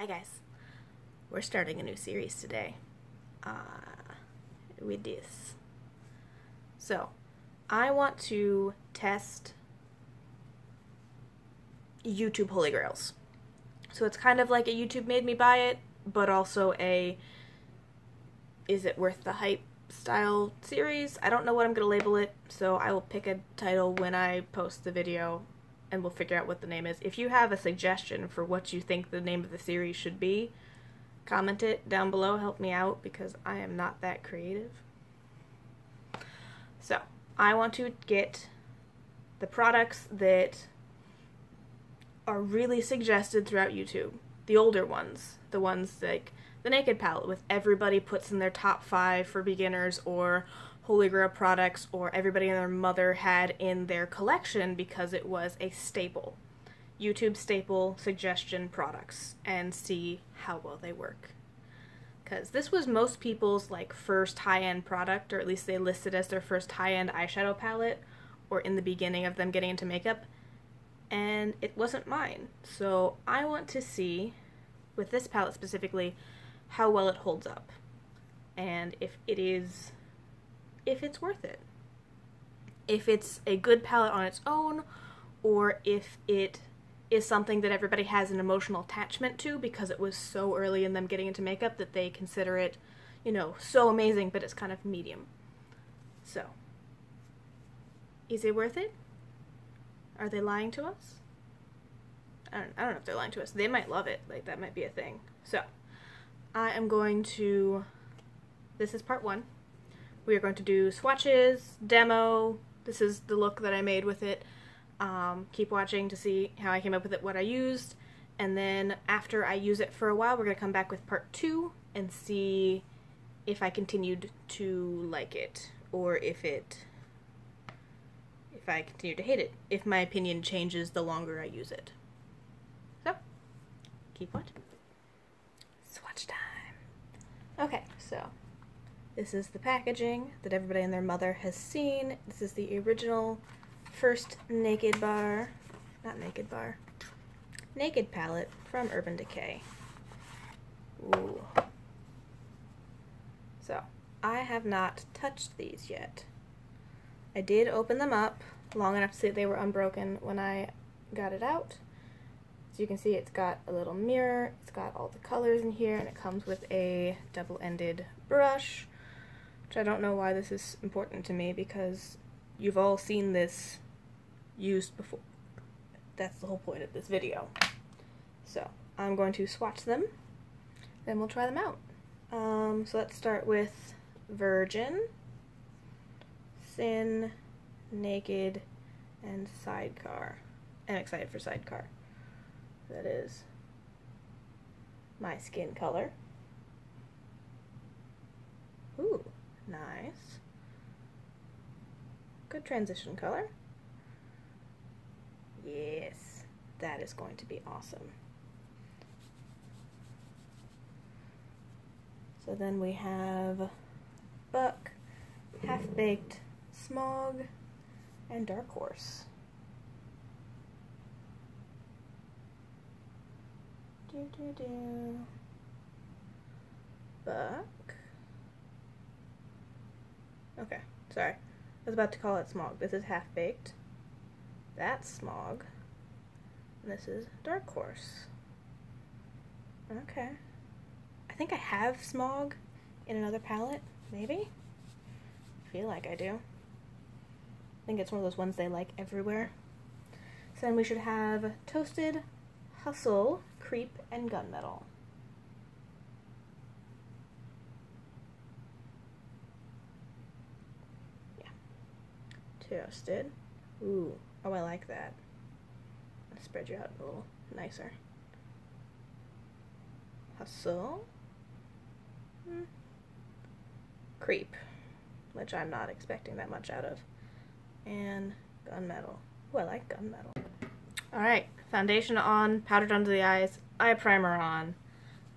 Hi guys, we're starting a new series today with this. So, I want to test YouTube Holy Grails. So it's kind of like a YouTube made me buy it, but also a is it worth the hype style series. I don't know what I'm going to label it, so I will pick a title when I post the video and we'll figure out what the name is. If you have a suggestion for what you think the name of the series should be, comment it down below, help me out, because I am not that creative. So, I want to get the products that are really suggested throughout YouTube. The older ones. The ones like the Naked palette, with everybody puts in their top 5 for beginners, or Holy Grail products, or everybody and their mother had in their collection because it was a staple. YouTube staple suggestion products, and see how well they work. Because this was most people's like first high-end product, or at least they listed as their first high-end eyeshadow palette, or in the beginning of them getting into makeup, and it wasn't mine. So I want to see, with this palette specifically, how well it holds up, and if it's worth it. If it's a good palette on its own, or if it is something that everybody has an emotional attachment to because it was so early in them getting into makeup that they consider it, you know, so amazing, but it's kind of medium. So, is it worth it? Are they lying to us? I don't know if they're lying to us. They might love it. Like, that might be a thing. So, I am going to, this is part 1. We are going to do swatches, demo. This is the look that I made with it. Keep watching to see how I came up with it, what I used, and then after I use it for a while, we're going to come back with part 2 and see if I continued to like it, or if I continue to hate it, if my opinion changes the longer I use it. So, keep watching. Swatch time. Okay, so this is the packaging that everybody and their mother has seen. This is the original first Naked palette from Urban Decay. Ooh. So, I have not touched these yet. I did open them up long enough to see that they were unbroken when I got it out. As you can see, it's got a little mirror, it's got all the colors in here, and it comes with a double-ended brush, which I don't know why this is important to me, because you've all seen this used before. That's the whole point of this video. So, I'm going to swatch them, then we'll try them out. So let's start with Virgin, Sin, Naked, and Sidecar. I'm excited for Sidecar. That is my skin color. Ooh, nice. Good transition color. Yes, that is going to be awesome. So then we have Buck, Half-Baked, Smog, and Dark Horse. Buck. Okay, sorry. I was about to call it Smog. This is Half-Baked. That's Smog. And this is Dark Horse. Okay. I think I have Smog in another palette, maybe? I feel like I do. I think it's one of those ones they like everywhere. So then we should have Toasted, Hustle, Creep, and Gunmetal. Yeah. Toasted. Ooh. Oh, I like that. I'll spread you out a little nicer. Hustle. Creep, which I'm not expecting that much out of. And Gunmetal. Ooh, I like Gunmetal. Alright, foundation on, powdered under the eyes, eye primer on,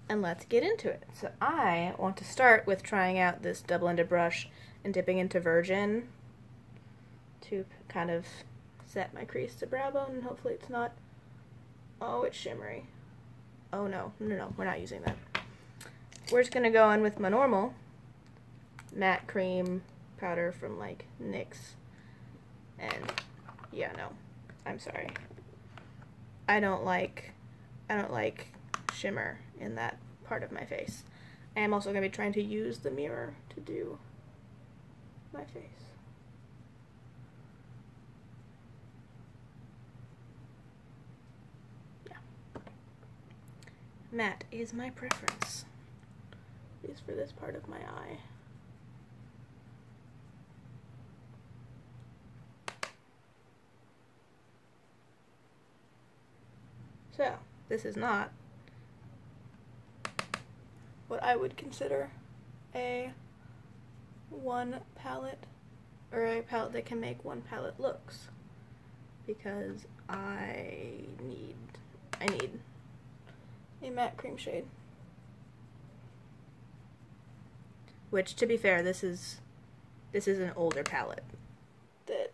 and let's get into it. So I want to start with trying out this double-ended brush and dipping into Virgin to kind of set my crease to brow bone, and hopefully it's not, oh, it's shimmery. Oh no, we're not using that. We're just gonna go in with my normal matte cream powder from like NYX. And yeah, no, I'm sorry. I don't like shimmer in that part of my face. I am also gonna be trying to use the mirror to do my face. Matte is my preference, at least for this part of my eye. So, this is not what I would consider a one palette, or a palette that can make one palette looks, because I need a matte cream shade. Which, to be fair, this is an older palette that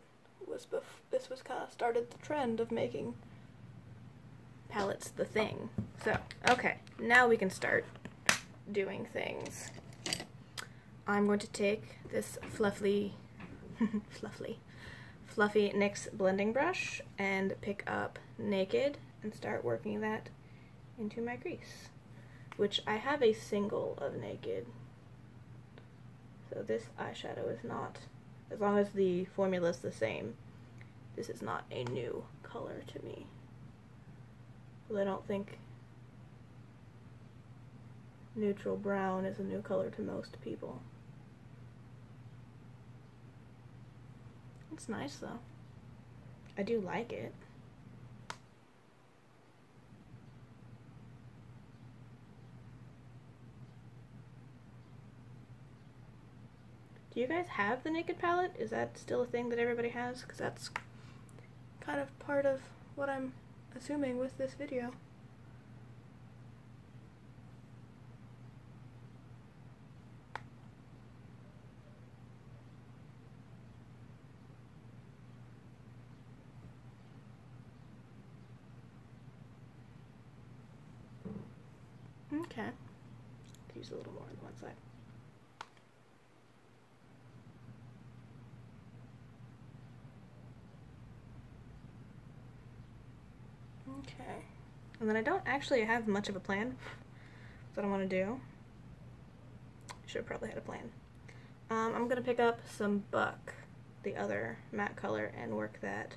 was this was kind of started the trend of making palettes the thing. So, okay, now we can start doing things. I'm going to take this fluffy NYX blending brush and pick up Naked and start working that into my crease, which I have a single of Naked. So this eyeshadow is not, as long as the formula is the same, this is not a new color to me. Well, I don't think neutral brown is a new color to most people. It's nice though. I do like it. Do you guys have the Naked palette? Is that still a thing that everybody has? Because that's kind of part of what I'm assuming with this video. Okay. Use a little more on one side. Okay. And then I don't actually have much of a plan what I want to do. I should have probably had a plan. I'm going to pick up some Buck, the other matte color, and work that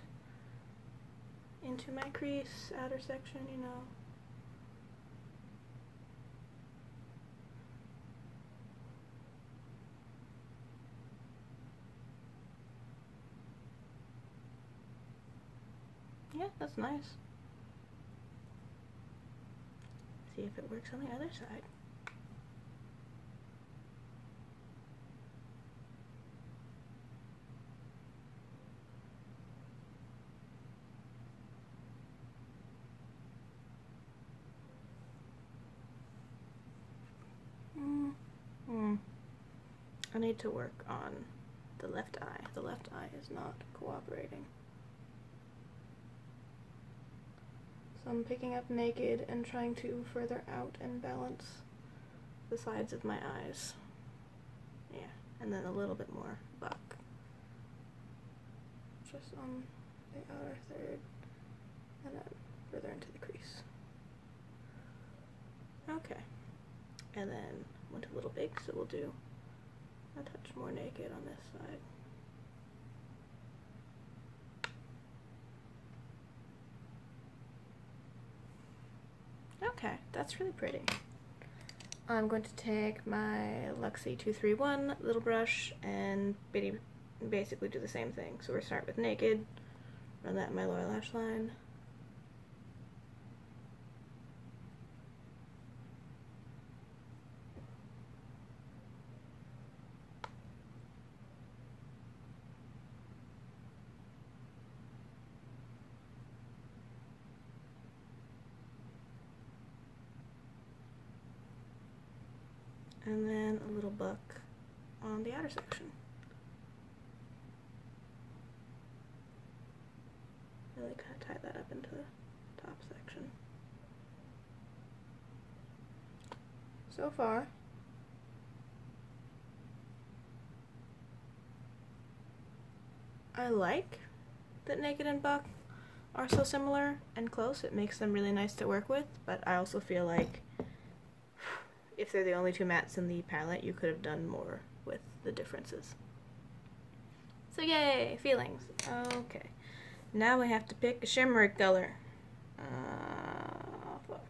into my crease, outer section, you know. Yeah, that's nice. See if it works on the other side. I need to work on the left eye. The left eye is not cooperating. So I'm picking up Naked and trying to further out and balance the sides of my eyes. Yeah, and then a little bit more Buck. Just on the outer third, and then further into the crease. Okay, and then went a little big, so we'll do a touch more Naked on this side. Okay, that's really pretty. I'm going to take my Luxie 231 little brush and basically do the same thing. So we're start with Naked, run that in my lower lash line. And then a little Buck on the outer section. Really kind of tie that up into the top section. so far. I like that Naked and Buck are so similar and close. It makes them really nice to work with, but I also feel like if they're the only two mattes in the palette, you could have done more with the differences. So yay, feelings. Okay, now we have to pick a shimmer color. Fuck.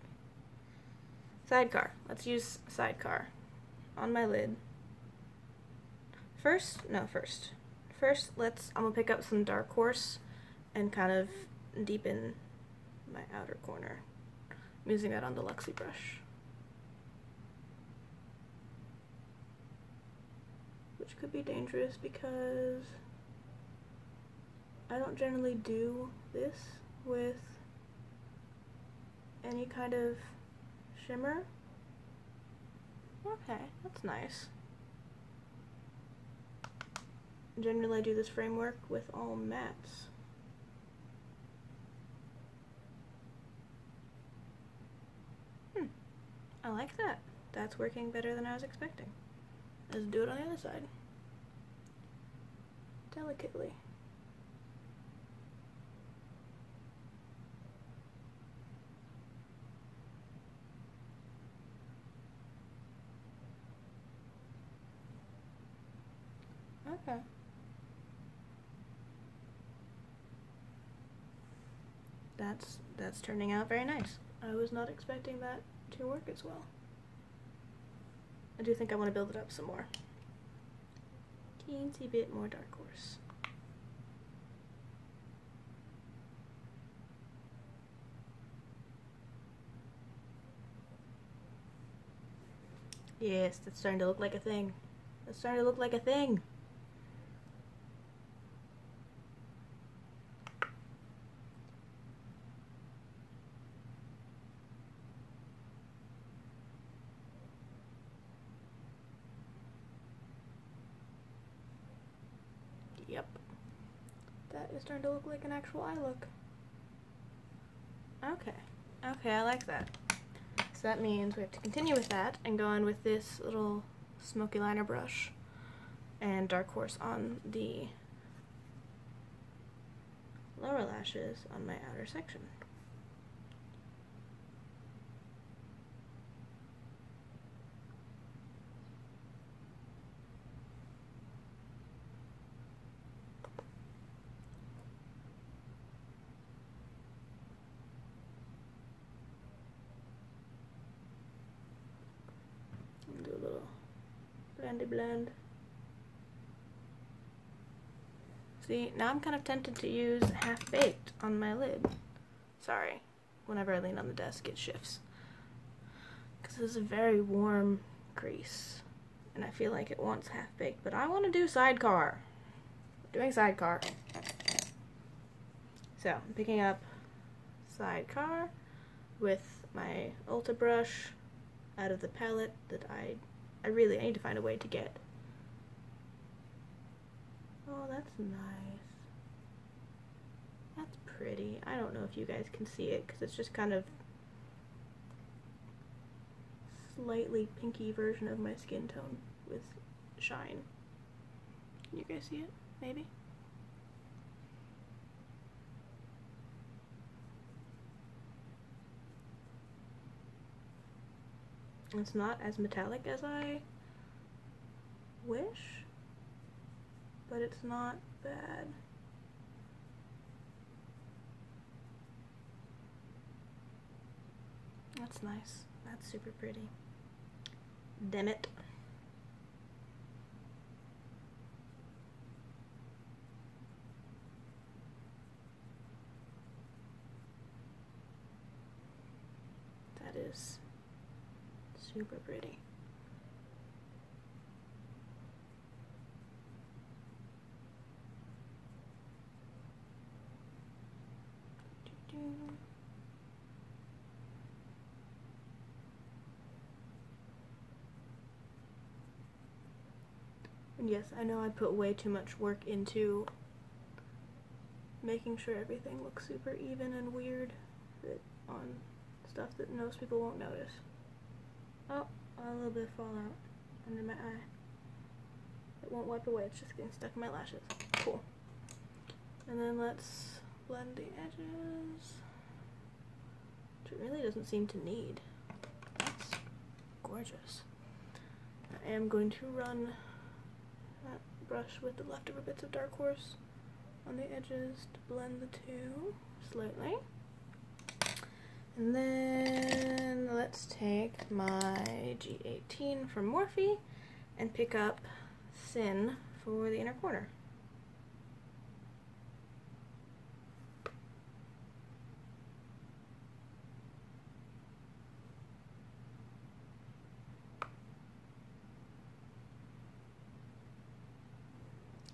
Sidecar. Let's use Sidecar on my lid. First, I'm gonna pick up some Dark Horse and kind of deepen my outer corner. I'm using that on the Luxie brush, which could be dangerous because I don't generally do this with any kind of shimmer. Okay, that's nice. Generally I do this framework with all mattes. I like that. That's working better than I was expecting. Let's do it on the other side. Delicately. Okay. That's turning out very nice. I was not expecting that to work as well. I do think I want to build it up some more. Teensy bit more Dark Horse. Yes, that's starting to look like a thing. That's starting to look like a thing. Yep. That is starting to look like an actual eye look. Okay. Okay, I like that. So that means we have to continue with that and go on with this little smoky liner brush and Dark Horse on the lower lashes on my outer section. Do a little blendy blend. See, now I'm kind of tempted to use Half Baked on my lid. Sorry, whenever I lean on the desk it shifts. Because this is a very warm crease. And I feel like it wants Half Baked, but I want to do Sidecar. We're doing Sidecar. So, I'm picking up Sidecar with my Ulta brush out of the palette that I need to find a way to get. Oh, that's nice. That's pretty. I don't know if you guys can see it because it's just kind of slightly pinky version of my skin tone with shine. Can you guys see it? Maybe? It's not as metallic as I wish, but it's not bad. That's nice. That's super pretty. Damn it. That is super pretty. And yes, I know I put way too much work into making sure everything looks super even and weird on stuff that most people won't notice. Oh, a little bit of fallout under my eye. It won't wipe away, it's just getting stuck in my lashes. Cool. And then let's blend the edges, which it really doesn't seem to need. That's gorgeous. I am going to run that brush with the leftover bits of Dark Horse on the edges to blend the two slightly. And then let's take my G18 from Morphe and pick up Sin for the inner corner.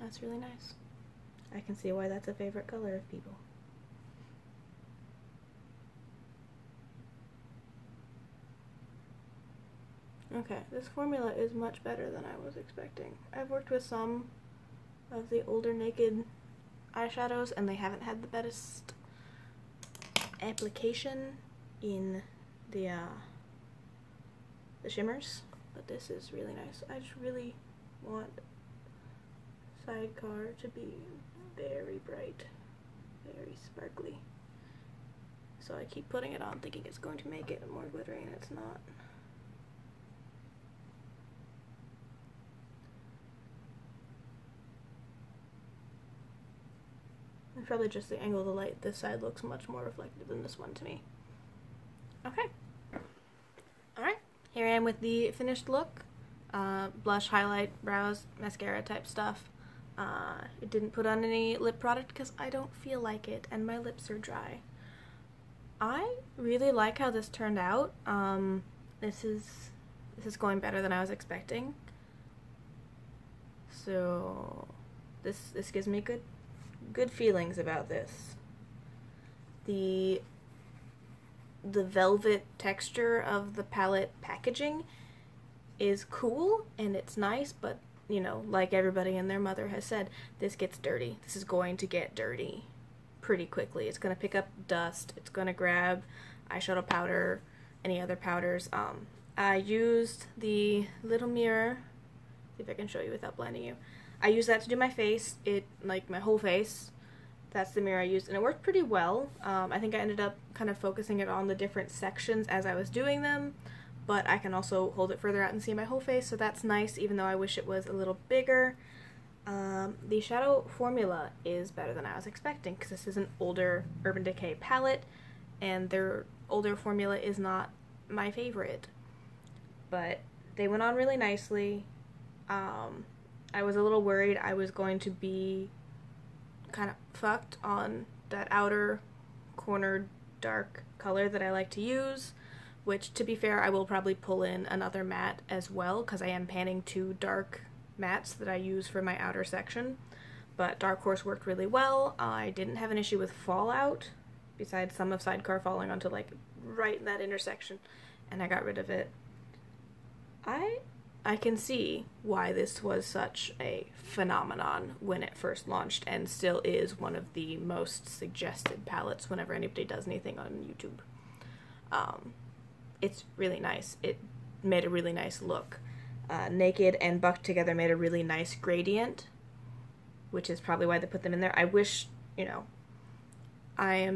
That's really nice. I can see why that's a favorite color of people. Okay, this formula is much better than I was expecting. I've worked with some of the older Naked eyeshadows and they haven't had the best application in the shimmers, but this is really nice. I just really want Sidecar to be very bright, very sparkly. So I keep putting it on thinking it's going to make it more glittery and it's not. It's probably just the angle of the light. This side looks much more reflective than this one to me. Okay. Alright, here I am with the finished look. Blush, highlight, brows, mascara type stuff. It didn't put on any lip product because I don't feel like it and my lips are dry. I really like how this turned out. This is going better than I was expecting. So this gives me good feelings about this. The velvet texture of the palette packaging is cool and it's nice, but you know, like everybody and their mother has said, this gets dirty. This is going to get dirty pretty quickly. It's going to pick up dust. It's going to grab eyeshadow powder, any other powders. I used the little mirror. See if I can show you without blinding you. I used that to do my face. Like my whole face. That's the mirror I used, and it worked pretty well. I think I ended up kind of focusing it on the different sections as I was doing them. But I can also hold it further out and see my whole face, so that's nice, even though I wish it was a little bigger. The shadow formula is better than I was expecting, because this is an older Urban Decay palette, and their older formula is not my favorite. But they went on really nicely. I was a little worried I was going to be kind of fucked on that outer corner dark color that I like to use. Which, to be fair, I will probably pull in another matte as well, because I am panning 2 dark mattes that I use for my outer section. But Dark Horse worked really well. I didn't have an issue with fallout, besides some of Sidecar falling onto, like, right in that intersection, and I got rid of it. I can see why this was such a phenomenon when it first launched, and still is one of the most suggested palettes whenever anybody does anything on YouTube. It's really nice. It made a really nice look. Naked and Buck together made a really nice gradient, which is probably why they put them in there. I wish, you know, I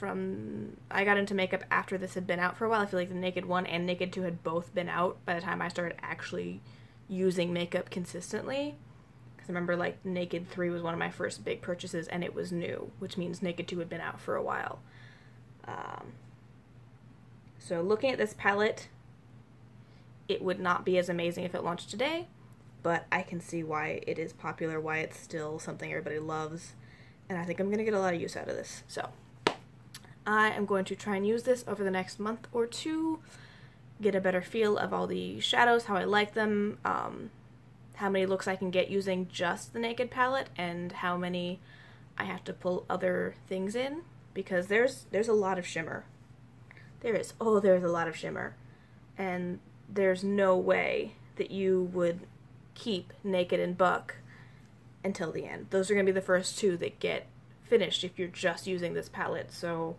got into makeup after this had been out for a while. I feel like the Naked 1 and Naked 2 had both been out by the time I started actually using makeup consistently. Because I remember, like, Naked 3 was one of my first big purchases, and it was new, which means Naked 2 had been out for a while. So looking at this palette, it would not be as amazing if it launched today, but I can see why it is popular, why it's still something everybody loves, and I think I'm going to get a lot of use out of this. So I am going to try and use this over the next month or two, get a better feel of all the shadows, how I like them, how many looks I can get using just the Naked palette, and how many I have to pull other things in, because there's a lot of shimmer. There's a lot of shimmer, and there's no way that you would keep Naked and Buck until the end. Those are going to be the first 2 that get finished if you're just using this palette, so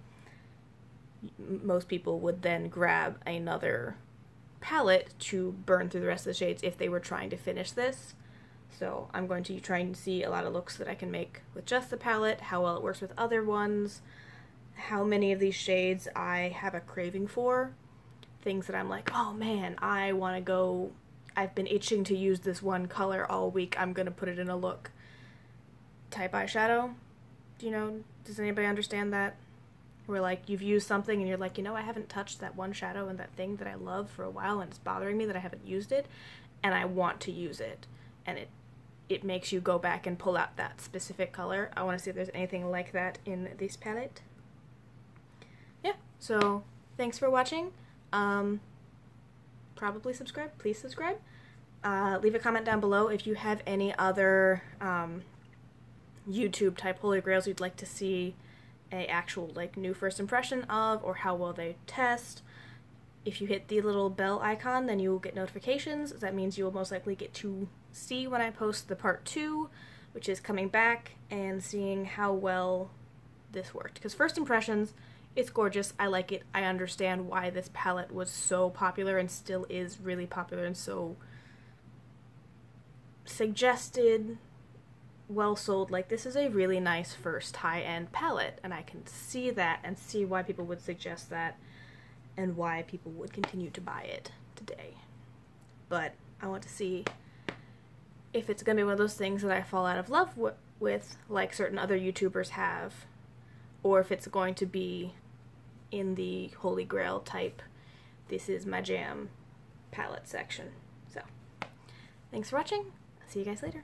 most people would then grab another palette to burn through the rest of the shades if they were trying to finish this. So I'm going to try and see a lot of looks that I can make with just the palette, how well it works with other ones, how many of these shades I have a craving for, things that I'm like, oh man, I want to go, I've been itching to use this one color all week, I'm going to put it in a look type eyeshadow. Do you know, does anybody understand that? Where like you've used something and you're like, you know, I haven't touched that one shadow and that thing that I love for a while and it's bothering me that I haven't used it and I want to use it, and it makes you go back and pull out that specific color. I want to see if there's anything like that in this palette. Yeah, so thanks for watching. Probably subscribe. Please subscribe. Leave a comment down below if you have any other YouTube type holy grails you'd like to see a actual like new first impression of, or how well they test. If you hit the little bell icon, then you will get notifications. That means you will most likely get to see when I post the part 2, which is coming back and seeing how well this worked. Because first impressions, it's gorgeous, I like it, I understand why this palette was so popular and still is really popular and so suggested, well sold. Like, this is a really nice first high-end palette, and I can see that and see why people would suggest that and why people would continue to buy it today. But I want to see if it's going to be one of those things that I fall out of love with, like certain other YouTubers have, or if it's going to be in the Holy Grail type, this is my jam palette section. So, thanks for watching. I'll see you guys later.